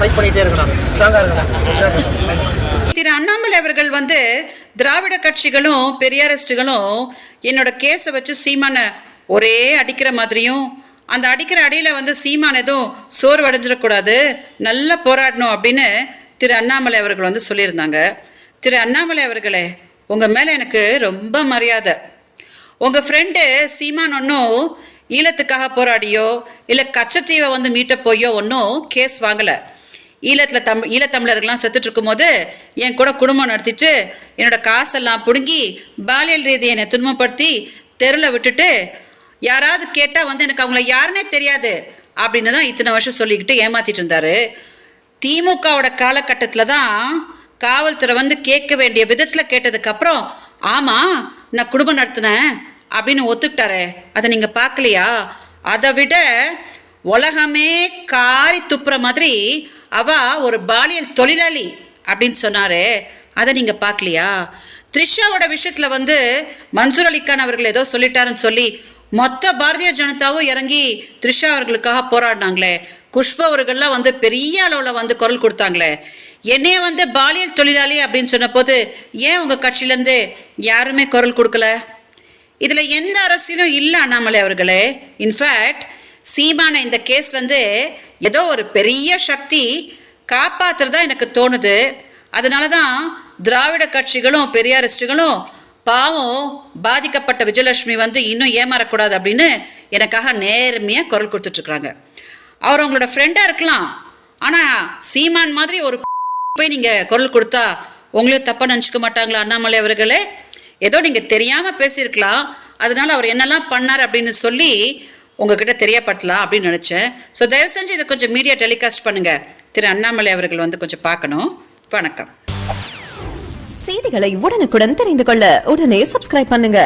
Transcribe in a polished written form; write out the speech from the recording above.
Fight பண்ணிட்டே இருக்கணும். ஸ்ட்ராங்கா இருக்கணும். திரு அண்ணாமலை அவர்கள் வந்து திராவிட கட்சிகளும் பெரியாரிஸ்டுகளும் என்னோட கேஸை வச்சு சீமான ஒரே அடிக்கிற மாதிரியும், அந்த அடிக்கிற அடியில் வந்து சீமான் எதுவும் சோர்வடைஞ்சிடக்கூடாது, நல்லா போராடணும் அப்படின்னு திரு அண்ணாமலை அவர்கள் வந்து சொல்லியிருந்தாங்க. திரு அண்ணாமலை அவர்களே, உங்கள் மேலே எனக்கு ரொம்ப மரியாதை. உங்கள் ஃப்ரெண்டு சீமான் ஒன்றும் ஈழத்துக்காக போராடியோ இல்லை கச்சத்தீவை வந்து மீட்ட போயோ ஒன்றும் கேஸ் வாங்கலை. ஈழத்தமிழர்கள்லாம் செத்துட்டு இருக்கும்போது என் கூட குடும்பம் நடத்திட்டு என்னோட காசெல்லாம் பிடுங்கி பாலியல் ரீதியை என்னை துன்பப்படுத்தி தெருவில் விட்டுட்டு யாராவது கேட்டால் வந்து எனக்கு அவங்கள யாருன்னே தெரியாது அப்படின்னு தான் இத்தனை வருஷம் சொல்லிக்கிட்டு ஏமாத்திட்டு இருந்தாரு. திமுகவோட காலகட்டத்தில் தான் காவல்துறை வந்து கேட்க வேண்டிய விதத்தில் கேட்டதுக்கப்புறம் ஆமாம் நான் குடும்பம் நடத்தினேன் அப்படின்னு ஒத்துக்கிட்டாரு. அதை நீங்கள் பார்க்கலையா? அதை விட உலகமே காரி துப்புற மாதிரி அவ ஒரு பாலியல் தொழிலாளி அப்படின்னு சொன்னாரு. அதை நீங்கள் பார்க்கலையா? த்ரிஷாவோட விஷயத்தில் வந்து மன்சூர் அலிகான் அவர்கள் ஏதோ சொல்லிட்டாருன்னு சொல்லி மொத்த பாரதிய ஜனதாவும் இறங்கி த்ரிஷா அவர்களுக்காக போராடினாங்களே. குஷ்பு அவர்கள்லாம் வந்து பெரிய அளவில் வந்து குரல் கொடுத்தாங்களே. என்னைய வந்து பாலியல் தொழிலாளி அப்படின்னு சொன்ன போது ஏன் உங்கள் கட்சியிலேருந்து யாருமே குரல் கொடுக்கல? இதில் எந்த அரசியலும் இல்லை அண்ணாமலை அவர்களே. இன்ஃபேக்ட் சீமான இந்த கேஸ் வந்து ஏதோ ஒரு பெரிய சக்தி காப்பாற்றுறதா எனக்கு தோணுது. அதனால தான் திராவிட கட்சிகளும் பெரியாரிஸ்டுகளும் பாவம் பாதிக்கப்பட்ட விஜயலட்சுமி வந்து இன்னும் ஏமாறக்கூடாது அப்படின்னு எனக்காக நேர்மையாக குரல் கொடுத்துட்ருக்குறாங்க. அவர் உங்களோட ஃப்ரெண்டாக இருக்கலாம், ஆனால் சீமான் மாதிரி ஒரு போய் நீங்கள் குரல் கொடுத்தா உங்களையும் தப்பாக நினச்சிக்க மாட்டாங்களா அண்ணாமலை அவர்களே? ஏதோ நீங்கள் தெரியாமல் பேசியிருக்கலாம், அதனால அவர் என்னெல்லாம் பண்ணார் அப்படின்னு சொல்லி உங்ககிட்ட தெரியப்படுத்தலாம் அப்படின்னு நினச்சேன். ஸோ தயவு செஞ்சு இதை கொஞ்சம் மீடியா டெலிகாஸ்ட் பண்ணுங்கள். திரு அண்ணாமலை அவர்கள் வந்து கொஞ்சம் பார்க்கணும். வணக்கம். செய்திகளை உடனுக்குடன் தெரிந்து கொள்ள உடனே சப்ஸ்கிரைப் பண்ணுங்க.